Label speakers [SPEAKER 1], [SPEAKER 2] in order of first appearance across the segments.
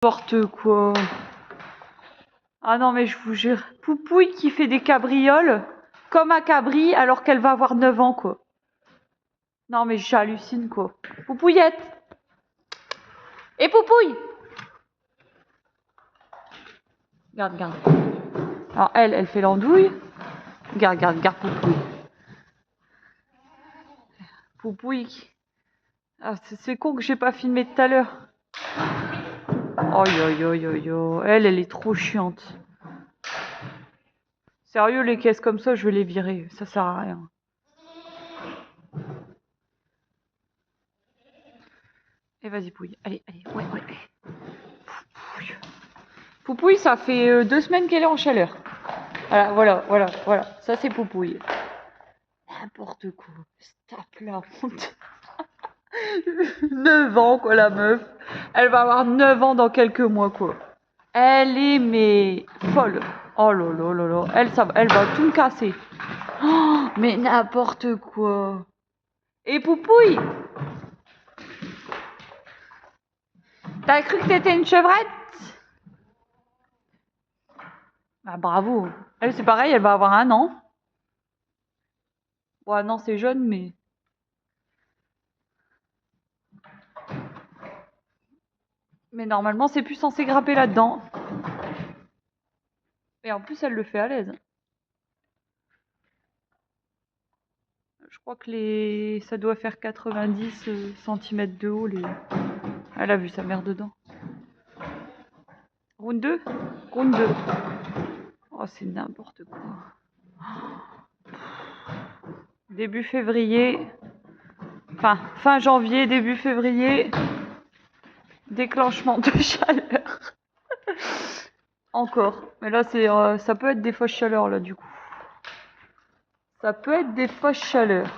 [SPEAKER 1] N'importe quoi. Ah non, mais je vous jure. Poupouille qui fait des cabrioles comme un cabri alors qu'elle va avoir 9 ans, quoi. Non, mais j'hallucine, quoi. Poupouillette. Et Poupouille. Regarde, regarde. Alors elle fait l'andouille. Regarde, regarde, regarde Poupouille. Poupouille. Ah, c'est con que j'ai pas filmé tout à l'heure. Aïe, aïe, aïe, aïe, aïe. Elle est trop chiante. Sérieux, les caisses comme ça, je vais les virer. Ça sert à rien. Et vas-y, Pouille. Allez, allez. Ouais, ouais. Poupouille. Poupouille, ça fait 2 semaines qu'elle est en chaleur. Voilà, voilà, voilà, voilà. Ça, c'est Poupouille. N'importe quoi. Tape la honte. 9 ans, quoi, la meuf. Elle va avoir 9 ans dans quelques mois, quoi. Elle est, mais, folle. Oh là là là là. Elle va tout me casser. Oh, mais n'importe quoi. Et Poupouille, t'as cru que t'étais une chevrette? Ah, bravo. Elle, c'est pareil, elle va avoir 1 an. Bon, 1 an, c'est jeune, mais... Mais normalement, c'est plus censé grimper là-dedans. Et en plus, elle le fait à l'aise. Je crois que ça doit faire 90 cm de haut. Elle a vu sa mère dedans. Round 2. Round 2. Oh, c'est n'importe quoi. Début février. Enfin, fin janvier, début février. Déclenchement de chaleur. Encore. Mais là, ça peut être des fausses chaleurs, là, du coup. Ça peut être des fausses chaleurs.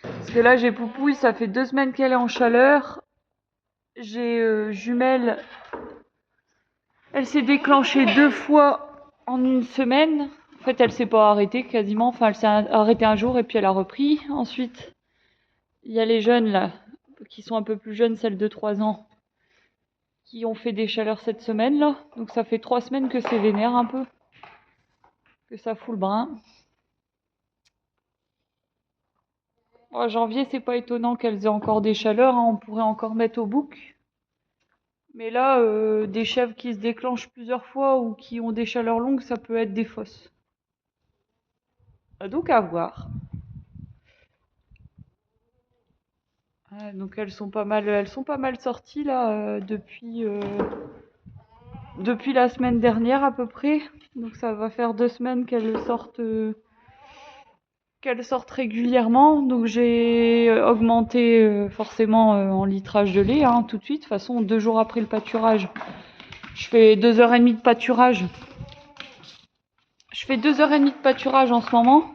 [SPEAKER 1] Parce que là, j'ai Poupouille, ça fait 2 semaines qu'elle est en chaleur. J'ai Jumelle. Elle s'est déclenchée 2 fois en 1 semaine. En fait, elle s'est pas arrêtée quasiment. Enfin, elle s'est arrêtée un jour et puis elle a repris. Ensuite, il y a les jeunes, là, qui sont un peu plus jeunes, celles de 3 ans, qui ont fait des chaleurs cette semaine, là. Donc ça fait 3 semaines que c'est vénère un peu. Que ça fout le brin. En janvier, c'est pas étonnant qu'elles aient encore des chaleurs, hein. On pourrait encore mettre au bouc. Mais là, des chèvres qui se déclenchent plusieurs fois ou qui ont des chaleurs longues, ça peut être des fausses. Donc à voir. Donc elles sont pas mal sorties là depuis la semaine dernière à peu près. Donc ça va faire 2 semaines qu'elles sortent régulièrement. Donc j'ai augmenté forcément en litrage de lait, hein, tout de suite. De toute façon, 2 jours après le pâturage, je fais 2h30 de pâturage. Je fais 2h30 de pâturage en ce moment.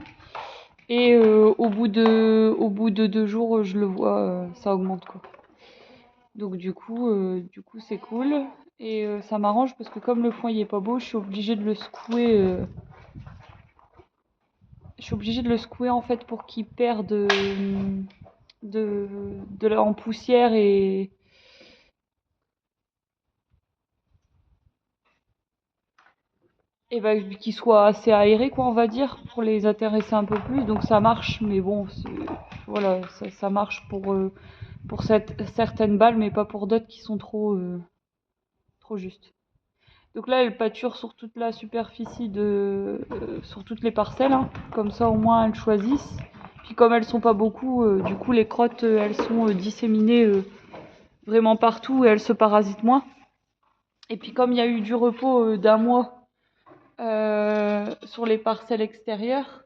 [SPEAKER 1] Et au bout de 2 jours, je le vois, ça augmente, quoi. Donc du coup c'est cool. Et ça m'arrange parce que comme le foin il est pas beau, je suis obligée de le secouer. Je suis obligée de le secouer en fait pour qu'il perde en poussière et qu'il soit assez aéré, quoi, on va dire, pour les intéresser un peu plus. Donc ça marche, mais bon, voilà, ça marche pour certaines balles, mais pas pour d'autres qui sont trop justes. Donc là, elle pâture sur toute la superficie sur toutes les parcelles, hein. Comme ça, au moins, elles choisissent. Puis comme elles sont pas beaucoup, du coup, les crottes, elles sont disséminées vraiment partout et elles se parasitent moins. Et puis comme il y a eu du repos d'1 mois sur les parcelles extérieures,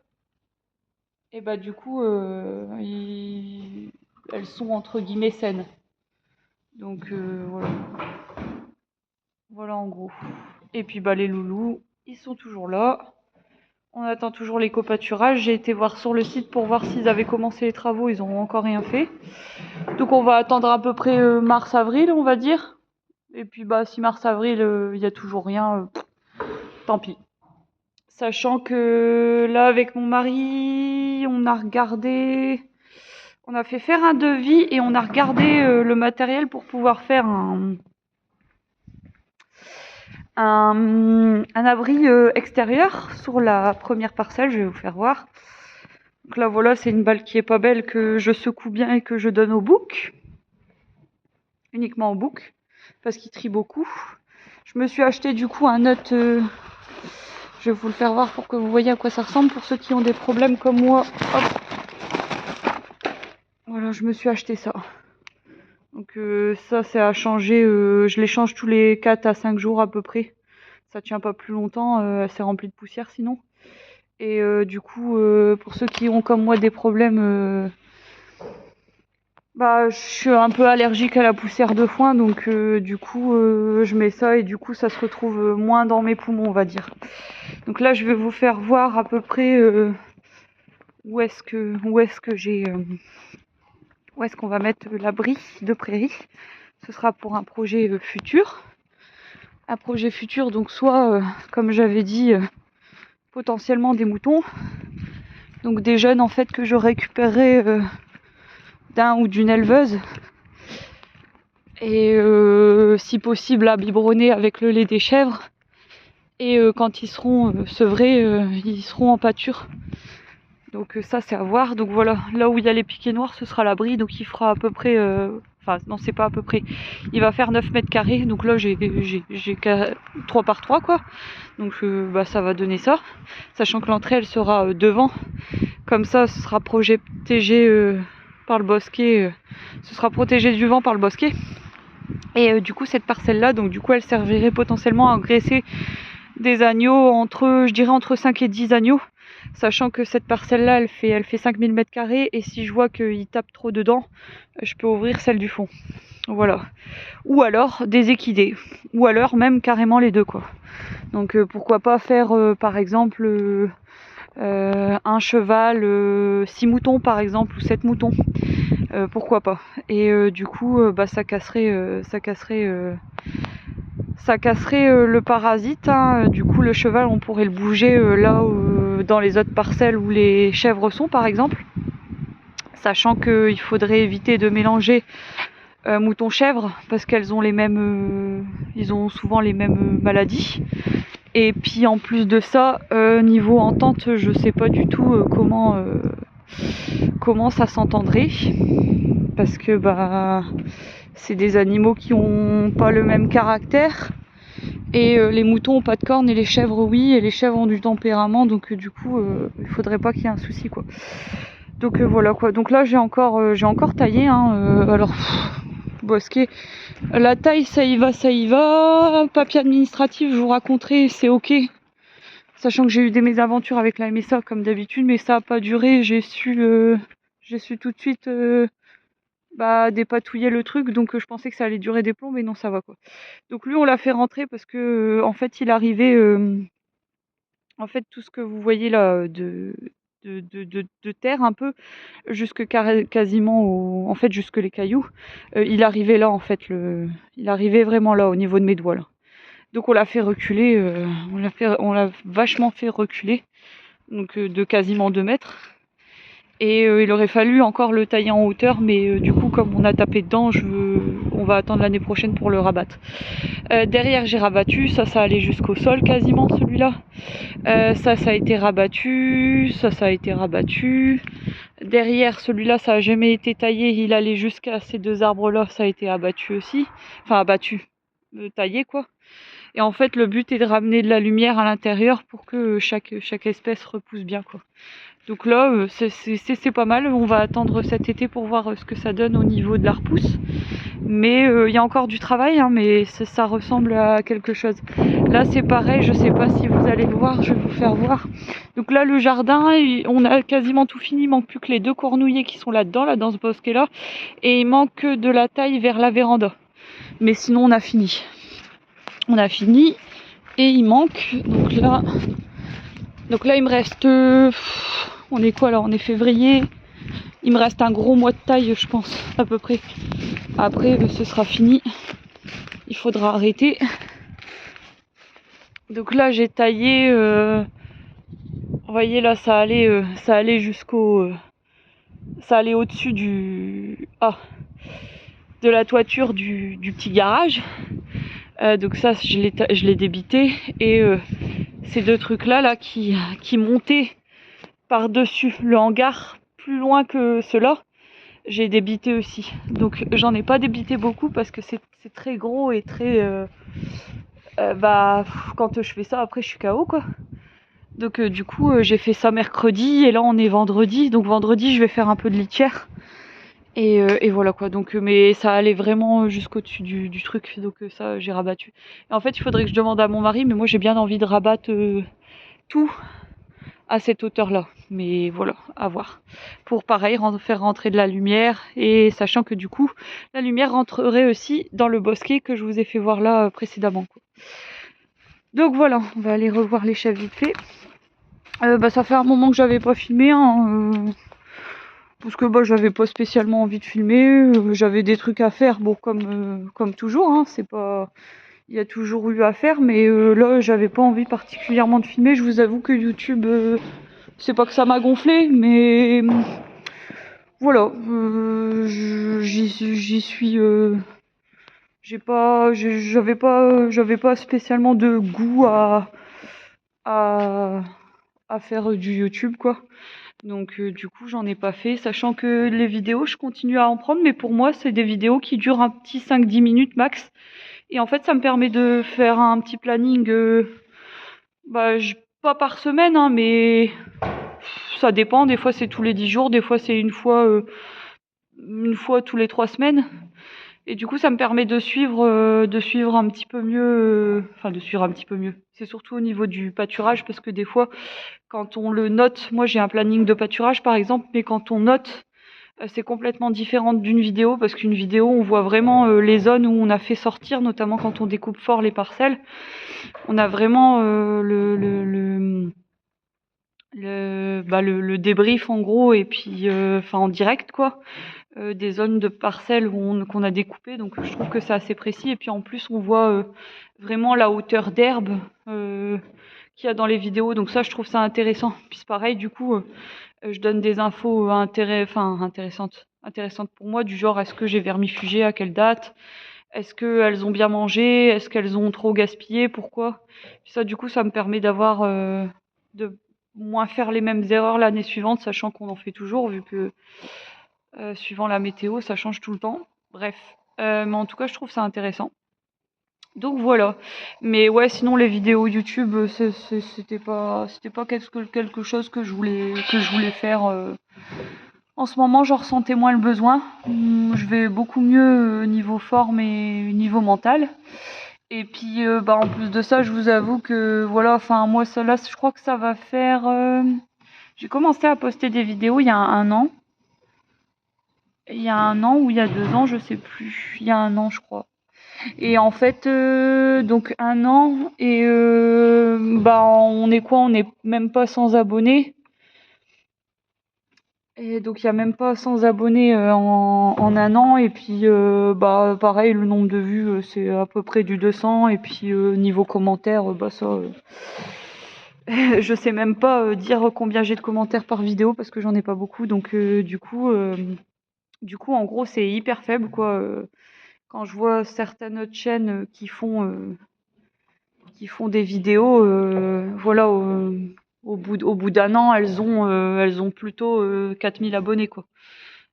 [SPEAKER 1] et bah du coup, elles sont entre guillemets saines. Donc voilà. Voilà en gros. Et puis bah les loulous, ils sont toujours là. On attend toujours l'éco-pâturage. J'ai été voir sur le site pour voir s'ils avaient commencé les travaux. Ils n'ont encore rien fait. Donc on va attendre à peu près mars-avril, on va dire. Et puis bah si mars-avril, il n'y a toujours rien, tant pis. Sachant que là, avec mon mari, on On a fait faire un devis et on a regardé le matériel pour pouvoir faire un abri extérieur sur la première parcelle. Je vais vous faire voir. Donc là voilà, c'est une balle qui est pas belle que je secoue bien et que je donne au bouc. Uniquement au bouc, parce qu'il trie beaucoup. Je me suis acheté du coup un autre... je vais vous le faire voir pour que vous voyez à quoi ça ressemble. Pour ceux qui ont des problèmes comme moi, hop. Voilà, je me suis acheté ça. Donc ça c'est à changer, je les change tous les 4 à 5 jours à peu près. Ça tient pas plus longtemps, elle s'est remplie de poussière sinon. Et du coup, pour ceux qui ont comme moi des problèmes, bah je suis un peu allergique à la poussière de foin, donc du coup je mets ça et du coup ça se retrouve moins dans mes poumons, on va dire. Donc là je vais vous faire voir à peu près où est-ce qu'on va mettre l'abri de prairie. Ce sera pour un projet futur. Un projet futur, donc soit, comme j'avais dit, potentiellement des moutons. Donc des jeunes en fait que je récupérerai d'un ou d'une éleveuse. Et si possible à biberonner avec le lait des chèvres. Et quand ils seront sevrés, ils seront en pâture. Donc ça c'est à voir. Donc voilà, là où il y a les piquets noirs, ce sera l'abri. Donc il fera à peu près... Enfin non, c'est pas à peu près. Il va faire 9 mètres carrés. Donc là j'ai 3 par 3 quoi. Donc bah, ça va donner ça. Sachant que l'entrée elle sera devant. Comme ça ce sera protégé par le bosquet. Ce sera protégé du vent par le bosquet. Et du coup cette parcelle là, donc du coup elle servirait potentiellement à engraisser des agneaux je dirais entre 5 et 10 agneaux. Sachant que cette parcelle-là, elle fait 5000 m² et si je vois qu'il tape trop dedans, je peux ouvrir celle du fond. Voilà. Ou alors des équidés. Ou alors même carrément les deux, quoi. Donc pourquoi pas faire par exemple un cheval, 6 moutons par exemple, ou 7 moutons. Pourquoi pas. Et du coup, bah, ça casserait le parasite, hein. Du coup le cheval on pourrait le bouger là dans les autres parcelles où les chèvres sont par exemple, sachant qu'il faudrait éviter de mélanger moutons-chèvres parce qu'elles ont ils ont souvent les mêmes maladies. Et puis en plus de ça, niveau entente, je sais pas du tout comment ça s'entendrait, parce que bah c'est des animaux qui ont pas le même caractère. Et les moutons ont pas de cornes et les chèvres oui, et les chèvres ont du tempérament, donc du coup il faudrait pas qu'il y ait un souci quoi. Donc voilà quoi. Donc là j'ai encore taillé hein, alors bosquet, la taille ça y va, papier administratif je vous raconterai, c'est ok. Sachant que j'ai eu des mésaventures avec la MSA comme d'habitude, mais ça a pas duré, j'ai su tout de suite dépatouiller le truc, donc je pensais que ça allait durer des plombs, mais non ça va quoi. Donc lui on l'a fait rentrer parce que en fait il arrivait en fait tout ce que vous voyez là de terre un peu jusque quasiment en fait jusque les cailloux, il arrivait là en fait il arrivait vraiment là au niveau de mes doigts là. Donc on l'a fait reculer, on l'a vachement fait reculer, donc de quasiment 2 mètres. Et il aurait fallu encore le tailler en hauteur, mais du coup comme on a tapé dedans, on va attendre l'année prochaine pour le rabattre. Derrière j'ai rabattu, ça allait jusqu'au sol quasiment celui-là. Ça a été rabattu, ça a été rabattu. Derrière celui-là ça a jamais été taillé, il allait jusqu'à ces 2 arbres là, ça a été abattu aussi. Enfin abattu, taillé quoi. Et en fait le but est de ramener de la lumière à l'intérieur pour que chaque espèce repousse bien quoi. Donc là, c'est pas mal. On va attendre cet été pour voir ce que ça donne au niveau de la repousse. Mais il y a encore du travail, hein, mais ça ressemble à quelque chose. Là, c'est pareil. Je sais pas si vous allez le voir. Je vais vous faire voir. Donc là, le jardin, on a quasiment tout fini. Il manque plus que les 2 cornouillers qui sont là-dedans, là dans ce bosquet-là. Et il manque de la taille vers la véranda. Mais sinon, on a fini. On a fini. Et il manque. Donc là, il me reste... on est quoi là? On est février. Il me reste un gros mois de taille, je pense, à peu près. Après, ce sera fini. Il faudra arrêter. Donc là, j'ai taillé... vous voyez là, ça allait ça allait au-dessus de la toiture du petit garage. Donc ça, je l'ai débité. Et ces deux trucs-là qui montaient par-dessus le hangar, plus loin que ceux-là, j'ai débité aussi. Donc j'en ai pas débité beaucoup parce que c'est très gros et très... quand je fais ça, après je suis KO quoi. Donc du coup j'ai fait ça mercredi et là on est vendredi. Donc vendredi je vais faire un peu de litière. Et voilà quoi, donc mais ça allait vraiment jusqu'au-dessus du truc, donc ça j'ai rabattu. Et en fait il faudrait que je demande à mon mari, mais moi j'ai bien envie de rabattre tout à cette hauteur-là. Mais voilà, à voir. Pour pareil, faire rentrer de la lumière, et sachant que du coup, la lumière rentrerait aussi dans le bosquet que je vous ai fait voir là précédemment, quoi. Donc voilà, on va aller revoir les chefs vite fait. Ça fait un moment que j'avais pas filmé, hein, parce que j'avais pas spécialement envie de filmer, j'avais des trucs à faire, bon comme toujours, hein, c'est pas... Il y a toujours eu à faire, mais là j'avais pas envie particulièrement de filmer. Je vous avoue que YouTube, c'est pas que ça m'a gonflé, mais voilà, j'y suis. J'avais pas spécialement de goût à, à faire du YouTube quoi. Donc du coup j'en ai pas fait, sachant que les vidéos je continue à en prendre, mais pour moi c'est des vidéos qui durent un petit 5-10 minutes max. Et en fait ça me permet de faire un petit planning, pas par semaine, hein, mais ça dépend, des fois c'est tous les 10 jours, des fois c'est une fois tous les 3 semaines. Et du coup ça me permet de suivre un petit peu mieux, de suivre un petit peu mieux. C'est surtout au niveau du pâturage, parce que des fois quand on le note, moi j'ai un planning de pâturage par exemple, mais quand on note, c'est complètement différent d'une vidéo, parce qu'une vidéo on voit vraiment les zones où on a fait sortir, notamment quand on découpe fort les parcelles. On a vraiment le débrief en gros, et puis en direct quoi, des zones de parcelles qu'on a découpées, donc je trouve que c'est assez précis. Et puis en plus on voit vraiment la hauteur d'herbe qu'il y a dans les vidéos, donc ça je trouve ça intéressant. Puis c'est pareil, du coup je donne des infos intéressantes pour moi, du genre est-ce que j'ai vermifugé, à quelle date, est-ce qu'elles ont bien mangé, est-ce qu'elles ont trop gaspillé, pourquoi. Puis ça du coup ça me permet de moins faire les mêmes erreurs l'année suivante, sachant qu'on en fait toujours, vu que suivant la météo ça change tout le temps. Bref, mais en tout cas je trouve ça intéressant. Donc voilà. Mais ouais, sinon les vidéos YouTube, c'était pas quelque chose que je voulais faire. En ce moment, j'en ressentais moins le besoin. Je vais beaucoup mieux niveau forme et niveau mental. Et puis en plus de ça, je vous avoue que voilà, moi ça là, je crois que ça va faire j'ai commencé à poster des vidéos il y a un an. Il y a un an ou il y a 2 ans, je sais plus. Il y a un an, je crois. Et en fait, donc un an, et on est quoi? On est même pas 100 abonnés. Et donc il y a même pas 100 abonnés en un an. Et puis pareil, le nombre de vues c'est à peu près du 200. Et puis niveau commentaires, je sais même pas dire combien j'ai de commentaires par vidéo, parce que j'en ai pas beaucoup. Donc du coup en gros c'est hyper faible quoi. Quand je vois certaines autres chaînes qui font des vidéos, voilà, au bout d'un an, elles ont plutôt 4000 abonnés, quoi.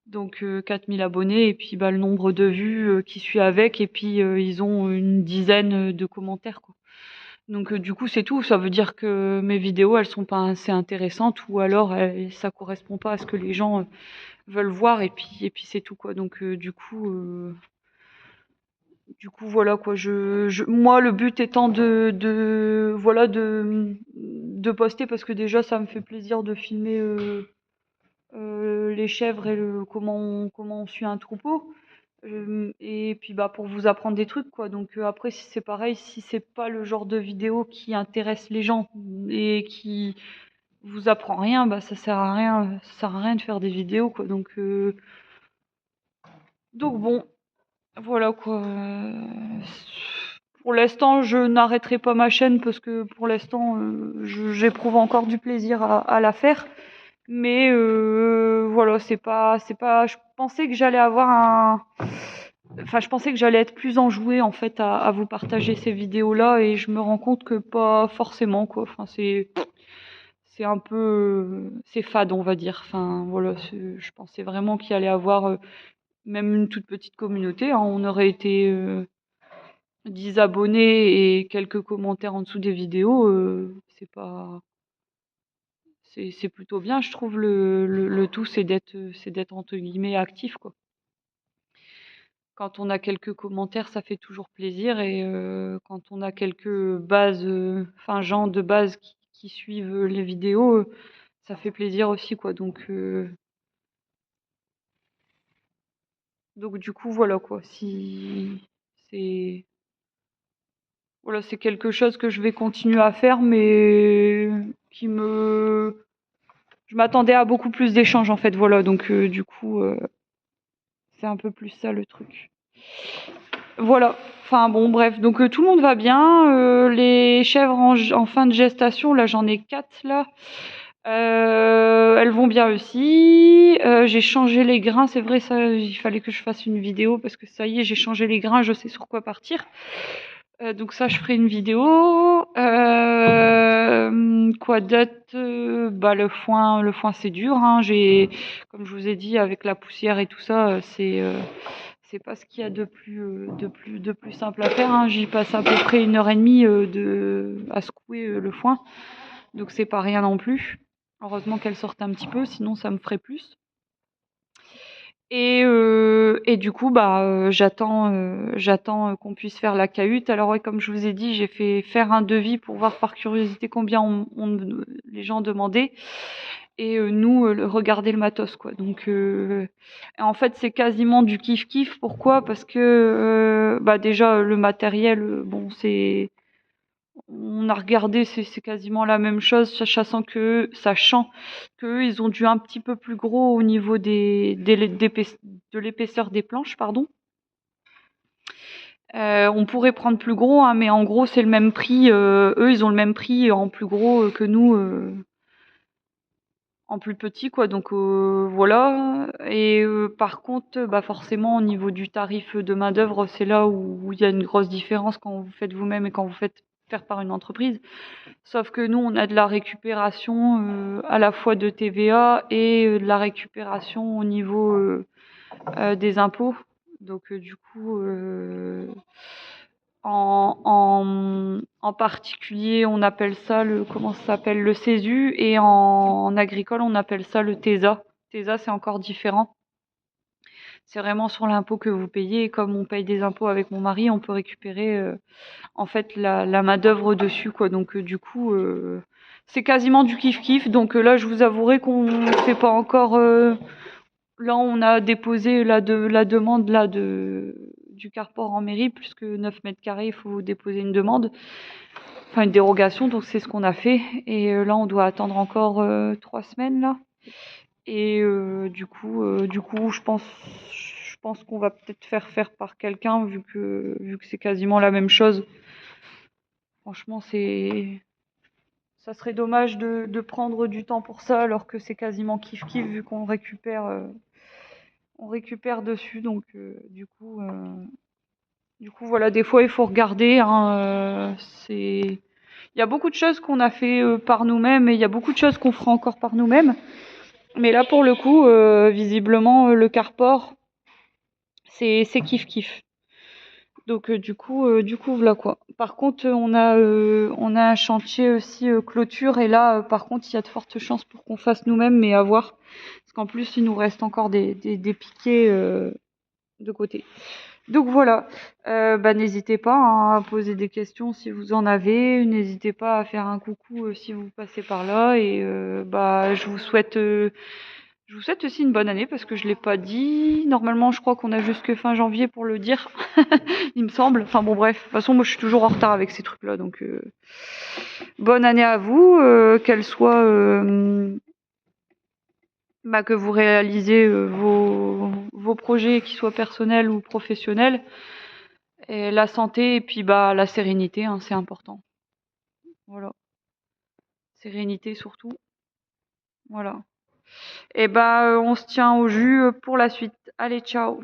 [SPEAKER 1] Donc 4000 abonnés, et puis le nombre de vues qui suit avec, et puis ils ont une dizaine de commentaires, quoi. Donc du coup c'est tout, ça veut dire que mes vidéos elles sont pas assez intéressantes, ou alors ça correspond pas à ce que les gens veulent voir, et puis c'est tout quoi. Donc du coup, voilà quoi. Moi, le but étant de poster, parce que déjà, ça me fait plaisir de filmer les chèvres et comment on suit un troupeau. Et puis, pour vous apprendre des trucs, quoi. Donc, après, si c'est pareil, si c'est pas le genre de vidéo qui intéresse les gens et qui vous apprend rien, ça sert à rien. Ça sert à rien de faire des vidéos, quoi. Donc bon, voilà quoi. Pour l'instant, je n'arrêterai pas ma chaîne, parce que pour l'instant, j'éprouve encore du plaisir à la faire. Mais voilà, je pensais que j'allais avoir un enfin, je pensais que j'allais être plus enjouée en fait à vous partager ces vidéos-là et je me rends compte que pas forcément quoi. Enfin, c'est un peu c'est fade, on va dire. Enfin, voilà, je pensais vraiment qu'il allait avoir même une toute petite communauté, hein. On aurait été 10 abonnés et quelques commentaires en dessous des vidéos, c'est plutôt bien, je trouve. Le tout, c'est d'être entre guillemets actif, quoi. Quand on a quelques commentaires, ça fait toujours plaisir et quand on a quelques bases, enfin gens de base qui suivent les vidéos, ça fait plaisir aussi, quoi. Donc du coup, voilà quoi. Si c'est voilà, c'est quelque chose que je vais continuer à faire, mais qui me je m'attendais à beaucoup plus d'échanges en fait, voilà. Donc du coup, c'est un peu plus ça le truc. Voilà. Enfin bon, bref. Donc tout le monde va bien. Les chèvres en fin de gestation, là j'en ai 4 là. Elles vont bien aussi. J'ai changé les grains, c'est vrai, ça, il fallait que je fasse une vidéo parce que ça y est, j'ai changé les grains, je sais sur quoi partir. Donc ça, je ferai une vidéo. Quoi d'autre? Bah le foin c'est dur, hein. Comme je vous ai dit, avec la poussière et tout ça, c'est pas ce qu'il y a de plus simple à faire, hein. J'y passe à peu près 1 heure et demie à secouer le foin, donc c'est pas rien non plus. Heureusement qu'elle sorte un petit peu, sinon ça me ferait plus. Et du coup, bah, j'attends qu'on puisse faire la cahute. Alors ouais, comme je vous ai dit, j'ai fait faire un devis pour voir par curiosité combien les gens demandaient et nous, regarder le matos, quoi. Donc en fait, c'est quasiment du kiff-kiff. Pourquoi? Parce que, bah, déjà, le matériel, bon, on a regardé, c'est quasiment la même chose, sachant qu'eux, ils ont dû un petit peu plus gros au niveau de l'épaisseur des planches, pardon. On pourrait prendre plus gros, hein, mais en gros, c'est le même prix. Eux, ils ont le même prix en plus gros que nous, en plus petit, quoi. Donc voilà. Et par contre, bah forcément, au niveau du tarif de main d'œuvre, c'est là où il y a une grosse différence quand vous faites vous-même et quand vous faites faire par une entreprise. Sauf que nous, on a de la récupération à la fois de TVA et de la récupération au niveau des impôts. Donc du coup, en particulier, on appelle ça comment ça s'appelle, le CESU, et en agricole, on appelle ça le TESA. TESA, c'est encore différent. C'est vraiment sur l'impôt que vous payez. Et comme on paye des impôts avec mon mari, on peut récupérer en fait la main d'œuvre dessus, quoi. Donc du coup, c'est quasiment du kiff kiff. Donc là, je vous avouerai qu'on ne fait pas encore. Là, on a déposé la demande là du carport en mairie, plus que 9 mètres carrés, il faut déposer une demande, enfin une dérogation. Donc c'est ce qu'on a fait. Et là, on doit attendre encore 3 semaines là. Et du coup, je pense qu'on va peut-être faire par quelqu'un vu que c'est quasiment la même chose. Franchement, ça serait dommage de prendre du temps pour ça alors que c'est quasiment kiff-kiff vu qu'on récupère dessus. Donc, du coup, voilà, des fois, il faut regarder, hein, il y a beaucoup de choses qu'on a fait par nous-mêmes et il y a beaucoup de choses qu'on fera encore par nous-mêmes. Mais là, pour le coup, visiblement, le carport, c'est kiff-kiff. Donc du coup voilà quoi. Par contre, on a un chantier aussi clôture et là par contre, il y a de fortes chances pour qu'on fasse nous-mêmes, mais à voir parce qu'en plus, il nous reste encore des piquets de côté. Donc voilà, bah n'hésitez pas, hein, à poser des questions si vous en avez, n'hésitez pas à faire un coucou si vous passez par là et bah je vous souhaite aussi une bonne année parce que je l'ai pas dit. Normalement, je crois qu'on a jusque fin janvier pour le dire, il me semble. Enfin bon, bref. De toute façon, moi, je suis toujours en retard avec ces trucs-là. Donc, bonne année à vous. Qu'elle soit, bah, que vous réalisez vos projets, qu'ils soient personnels ou professionnels. Et la santé et puis bah la sérénité, hein, c'est important. Voilà. Sérénité surtout. Voilà. Et bah, on se tient au jus pour la suite. Allez, ciao!